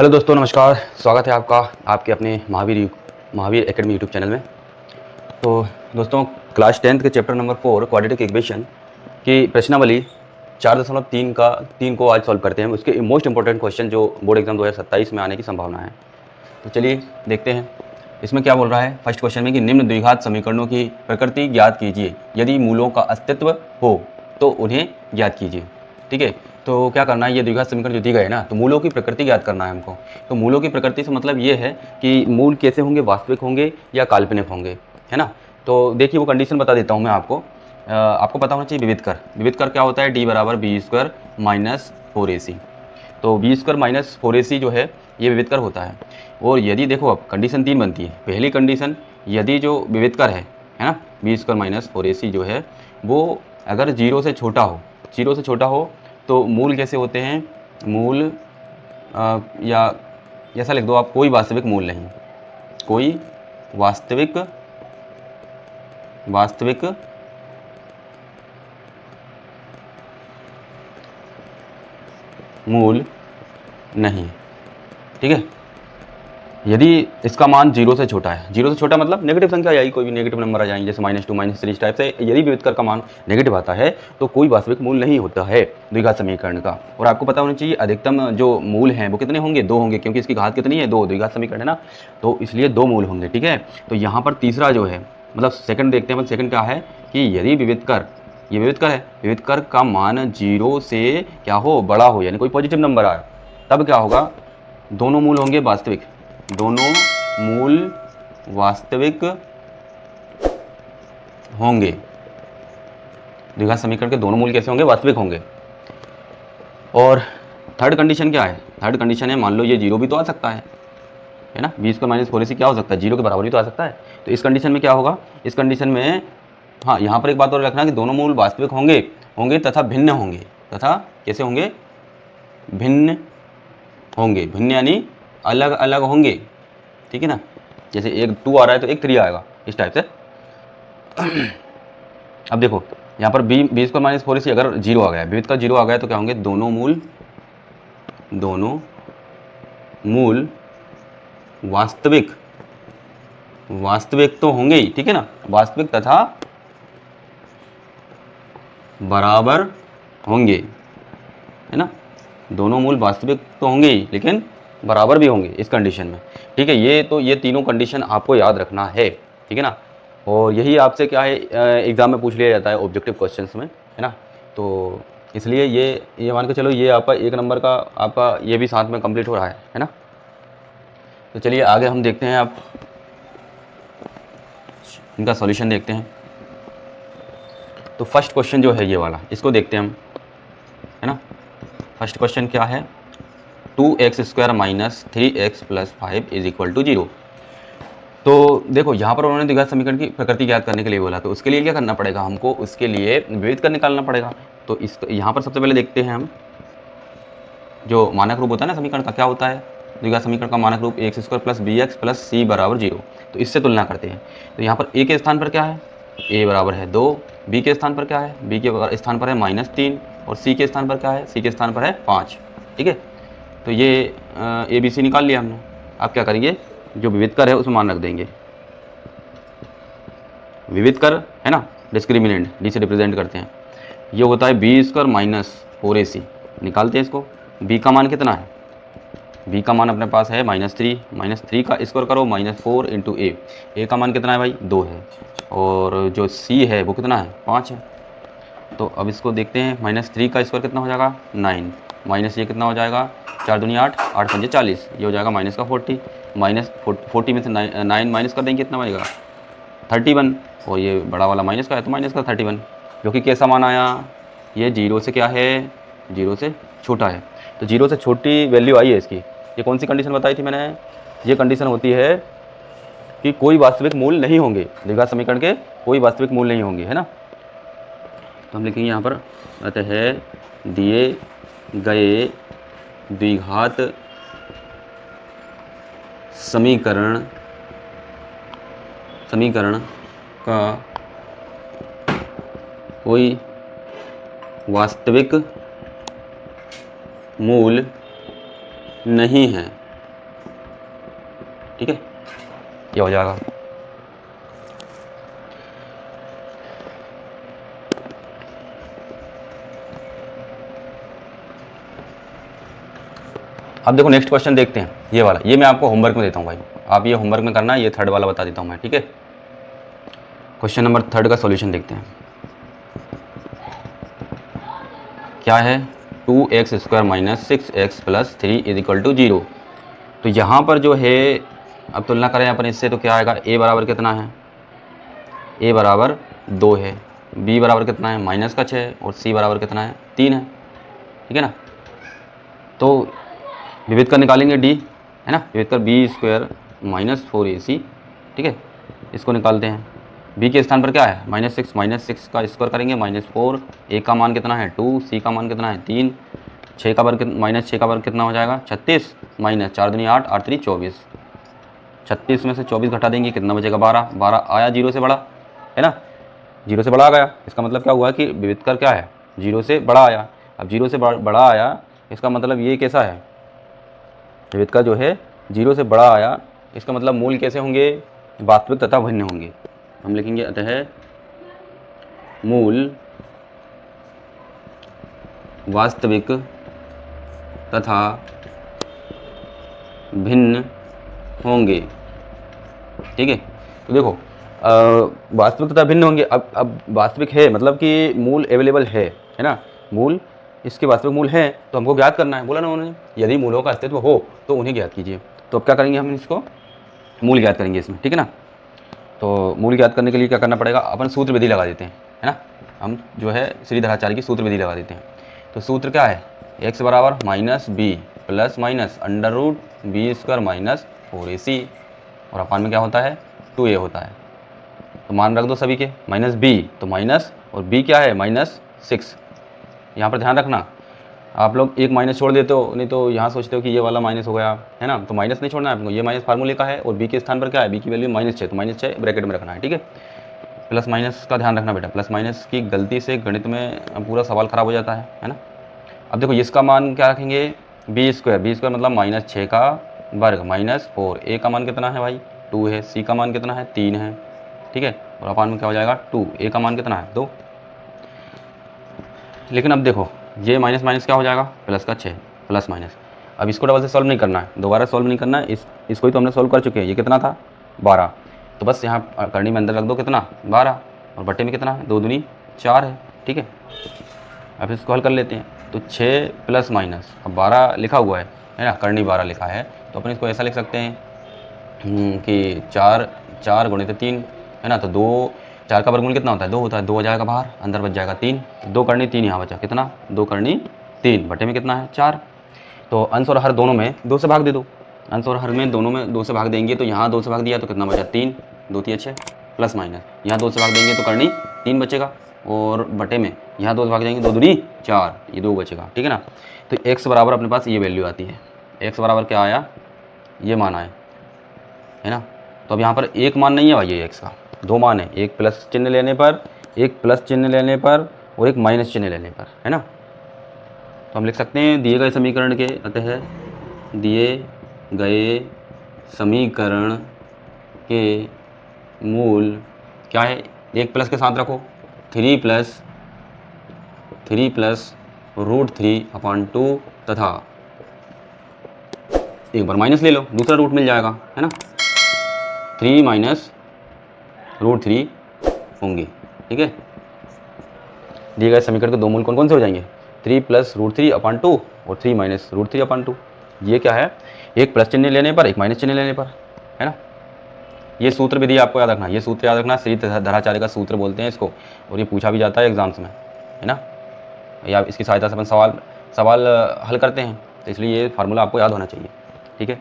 Hello दोस्तों, नमस्कार। स्वागत है आपका आपके अपने महावीर एकेडमी यूट्यूब चैनल में। तो दोस्तों, क्लास 10th के चैप्टर नंबर 4 क्वाड्रेटिक इक्वेशन की प्रश्नावली 4.3 को आज सॉल्व करते हैं। उसके मोस्ट इंपॉर्टेंट क्वेश्चन जो बोर्ड एग्जाम 2027 में आने की संभावना है। तो चलिए देखते हैं इसमें क्या बोल रहा है। फर्स्ट क्वेश्चन में कि निम्न द्विघात समीकरणों की प्रकृति ज्ञात कीजिए, यदि मूलों का अस्तित्व हो तो उन्हें ज्ञात कीजिए। ठीक है, तो क्या करना है, ये द्विघात समीकरण जो दी गए ना, तो मूलों की प्रकृति ज्ञात करना है हमको। तो मूलों की प्रकृति से मतलब ये है कि मूल कैसे होंगे, वास्तविक होंगे या काल्पनिक होंगे, है ना। तो देखिए वो कंडीशन बता देता हूँ मैं आपको। आपको पता होना चाहिए विविध कर। विविध कर क्या होता है, d बराबर b² माइनस 4ac। तो b² माइनस 4ac जो है ये विविध कर होता है। और यदि देखो अब कंडीशन 3 बनती है। पहली कंडीशन, यदि जो विविध कर है ना, b² माइनस 4ac जो है वो अगर 0 से छोटा हो तो मूल कैसे होते हैं, मूल या ऐसा लिख दो आप, कोई वास्तविक मूल नहीं, कोई वास्तविक मूल नहीं। ठीक है, यदि इसका मान 0 से छोटा है, 0 से छोटा मतलब नेगेटिव संख्या आएगी, कोई भी नेगेटिव नंबर आ जाएंगे, जैसे -2 -3 इस टाइप से। यदि विविध कर का मान नेगेटिव आता है तो कोई वास्तविक मूल नहीं होता है द्विघात समीकरण का। और आपको पता होना चाहिए अधिकतम जो मूल हैं वो कितने होंगे, 2 होंगे, क्योंकि इसकी घात कितनी है, 2। द्विघात समीकरण है ना, तो इसलिए 2 मूल होंगे। ठीक है, तो यहाँ पर तीसरा जो है मतलब सेकंड देखते हैं। सेकंड क्या है कि यदि विविध कर, ये विविध कर है, विविध कर का मान 0 से क्या हो, बड़ा हो, यानी कोई पॉजिटिव नंबर आए, तब क्या होगा, दोनों मूल होंगे वास्तविक, दोनों मूल वास्तविक होंगे। द्विघात समीकरण के दोनों मूल कैसे होंगे, वास्तविक होंगे। और थर्ड कंडीशन क्या है, थर्ड कंडीशन है मान लो ये 0 भी तो आ सकता है ना, b² माइनस 4ac क्या हो सकता है, 0 के बराबर ही तो आ सकता है। तो इस कंडीशन में क्या होगा, इस कंडीशन में हाँ यहाँ पर एक बात और रखना कि दोनों मूल वास्तविक होंगे तथा भिन्न होंगे। तथा कैसे होंगे, भिन्न होंगे, भिन्न यानी अलग अलग होंगे। ठीक है ना, जैसे एक 2 आ रहा है तो एक 3 आएगा, इस टाइप से। अब देखो यहाँ पर b² माइनस 4ac अगर 0 आ गया, विविध का 0 आ गया, तो क्या होंगे, दोनों मूल वास्तविक तो होंगे ही। ठीक है ना, वास्तविक तथा बराबर होंगे, है ना। दोनों मूल वास्तविक तो होंगे ही लेकिन बराबर भी होंगे इस कंडीशन में। ठीक है, ये तीनों कंडीशन आपको याद रखना है। ठीक है ना, और यही आपसे क्या है एग्ज़ाम में पूछ लिया जाता है ऑब्जेक्टिव क्वेश्चंस में, है ना। तो इसलिए ये मान के चलो, ये आपका 1 नंबर का आपका ये भी साथ में कंप्लीट हो रहा है ना। तो चलिए आगे हम देखते हैं, आप इनका सॉल्यूशन देखते हैं। तो फर्स्ट क्वेश्चन जो है ये वाला, इसको देखते हैं हम, है ना। फर्स्ट क्वेश्चन क्या है, 2x² minus 3x plus 5 is equal to 0। तो देखो यहाँ पर उन्होंने द्विघात समीकरण की प्रकृति ज्ञात करने के लिए बोला, तो उसके लिए क्या करना पड़ेगा हमको, उसके लिए विविध कर निकालना पड़ेगा। तो इस यहाँ पर सबसे पहले देखते हैं हम, जो मानक रूप होता है ना समीकरण का, क्या होता है द्विघात समीकरण का मानक रूप, x² plus bx plus c बराबर 0। तो इससे तुलना करते हैं। तो यहाँ पर a के स्थान पर क्या है, a बराबर है 2, b के स्थान पर क्या है, b के स्थान पर है -3, और c के स्थान पर क्या है, c के स्थान पर है 5। ठीक है, तो ये a b c निकाल लिया हमने। अब क्या करेंगे, जो विविध कर है उसमें मान रख देंगे। विविध कर है ना, डिस्क्रिमिनेंट डी से रिप्रेजेंट करते हैं, ये होता है b² माइनस 4ac। निकालते हैं इसको। b का मान कितना है, b का मान अपने पास है -3 का स्क्वायर करो -4 इंटू a का मान कितना है भाई, 2 है, और जो c है वो कितना है, 5 है। तो अब इसको देखते हैं, -3 का स्क्वायर कितना हो जाएगा, 9, माइनस ये कितना हो जाएगा, 4 दूनी 8, 8 पंजे 40, ये हो जाएगा माइनस का 40, -40 में से 9 माइनस कर देंगे, कितना बनेगा 31, और ये बड़ा वाला माइनस का है तो माइनस का 31, जो कि कैसा मान आया, ये 0 से क्या है, 0 से छोटा है। तो 0 से छोटी वैल्यू आई है इसकी। ये कौन सी कंडीशन बताई थी मैंने, ये कंडीशन होती है कि कोई वास्तविक मूल नहीं होंगे, द्विघात समीकरण के कोई वास्तविक मूल नहीं होंगे, है ना। तो हम लिखेंगे यहाँ पर, अतः दिए गए द्विघात समीकरण का कोई वास्तविक मूल नहीं है, ठीक है, ये हो जाएगा। अब देखो नेक्स्ट क्वेश्चन देखते हैं, ये वाला, ये मैं आपको होमवर्क में देता हूँ भाई, आप ये होमवर्क में करना है, ये थर्ड वाला बता देता हूँ मैं, ठीक है। क्वेश्चन नंबर 3 का सॉल्यूशन देखते हैं। क्या है, 2x² - 6x + 3 = 0। तो यहाँ पर जो है, अब तुलना करें अपन इससे, तो क्या आएगा, a बराबर कितना है, a बराबर 2 है, b बराबर कितना है -6 और c बराबर कितना है 3 है, ठीक है ना। तो विविध कर निकालेंगे d, है ना, विविध कर b² - 4ac, ठीक है, इसको निकालते हैं। b के स्थान पर क्या है -6 का स्क्वायर करेंगे -4, a का मान कितना है 2, c का मान कितना है 3, 6 का वर्ग -6 का वर्ग कितना हो जाएगा 36, -4 दूनी 8, 8 3 24, 36 में से 24 घटा देंगे कितना बचेगा 12, 12 आया 0 से बड़ा, है ना, 0 से बड़ा आ गया। इसका मतलब क्या हुआ कि विविध कर क्या है 0 से बड़ा आया। अब 0 से बड़ा आया, इसका मतलब ये कैसा है, विविध का जो है 0 से बड़ा आया, इसका मतलब मूल कैसे होंगे, वास्तविक तथा भिन्न होंगे। हम लिखेंगे अतः मूल वास्तविक तथा भिन्न होंगे, ठीक है। तो देखो वास्तविक तथा भिन्न होंगे। अब वास्तविक है मतलब कि मूल अवेलेबल है ना, मूल इसके वास्तविक मूल हैं, तो हमको ज्ञात करना है, बोला ना उन्होंने, यदि मूलों का अस्तित्व हो तो उन्हें ज्ञात कीजिए। तो अब क्या करेंगे, हम इसको मूल ज्ञात करेंगे इसमें, ठीक है ना। तो मूल ज्ञात करने के लिए क्या करना पड़ेगा, अपन सूत्र विधि लगा देते हैं, है ना, हम जो है श्रीधराचार्य की सूत्र विधि लगा देते हैं। तो सूत्र क्या है, x बराबर -b + √b² - 4ac, और अपान में क्या होता है 2a होता है। तो मान रख दो सभी के, -b तो माइनस, और b क्या है -6। यहाँ पर ध्यान रखना, आप लोग एक माइनस छोड़ देते हो, नहीं तो यहाँ सोचते हो कि ये वाला माइनस हो गया, है ना, तो माइनस नहीं छोड़ना है आपको, ये माइनस फार्मूले का है, और b के स्थान पर क्या है, b की वैल्यू -6, तो -6 ब्रैकेट में रखना है, ठीक है। प्लस माइनस का ध्यान रखना बेटा, प्लस माइनस की गलती से गणित में पूरा सवाल खराब हो जाता है ना। अब देखो इसका मान क्या रखेंगे, b² मतलब -6 का वर्ग -4, a का मान कितना है भाई 2 है, c का मान कितना है 3 है, ठीक है, और अपान में क्या हो जाएगा 2, a का मान कितना है 2। लेकिन अब देखो ये माइनस माइनस क्या हो जाएगा प्लस का 6, प्लस माइनस। अब इसको डबल से सॉल्व नहीं करना है, दोबारा सॉल्व नहीं करना है, इसको ही तो हमने सॉल्व कर चुके हैं। ये कितना था 12, तो बस यहाँ करनी में अंदर रख दो कितना 12, और बट्टे में कितना है 2 दूनी 4 है, ठीक है। अब इसको हल कर लेते हैं, तो 6 प्लस माइनस, अब 12 लिखा हुआ है ना, करनी 12 लिखा है, तो अपन इसको ऐसा लिख सकते हैं कि 4 × 3, है ना, तो 2, 4 का वर्गमूल कितना होता है 2 होता है, 2 हो जाएगा बाहर, अंदर बच जाएगा 3, 2 करनी 3 यहाँ बचा, कितना 2 करनी 3, बटे में कितना है 4। तो अंश और हर दोनों में 2 से भाग दे दो, अंश और हर में दोनों में 2 से भाग देंगे, तो यहाँ 2 से भाग दिया तो कितना बचा 3, 2 3 6, प्लस माइनस यहाँ 2 से भाग देंगे तो करनी 3 बचेगा, और बटे में यहाँ 2 से भाग जाएंगे 2 दूनी 4, ये 2 बचेगा, ठीक है ना। तो x बराबर अपने पास ये वैल्यू आती है, x बराबर क्या आया, ये मान आया, है ना। तो अब यहाँ पर एक मान नहीं है भाई, ये x का 2 मान है, एक प्लस चिन्ह लेने पर, एक प्लस चिन्ह लेने पर, और एक माइनस चिन्ह लेने पर, है ना। तो हम लिख सकते हैं दिए गए समीकरण के, अतः दिए गए समीकरण के मूल क्या है, एक प्लस के साथ रखो 3 + √3/2 तथा एक बार माइनस ले लो, दूसरा रूट मिल जाएगा, है ना, 3 - √3 होंगे, ठीक है। दिए गए समीकरण के दो मूल कौन कौन से हो जाएंगे, 3 + √3/2 और 3 - √3/2। ये क्या है, एक प्लस चिन्ह लेने पर, एक माइनस चिन्ह लेने पर, है ना। ये सूत्र विधि आपको याद रखना, ये सूत्र याद रखना, श्रीधराचार्य का सूत्र बोलते हैं इसको, और ये पूछा भी जाता है एग्जाम्स में, है ना, या इसकी सहायता से अपन सवाल हल करते हैं, तो इसलिए ये फार्मूला आपको याद होना चाहिए, ठीक है।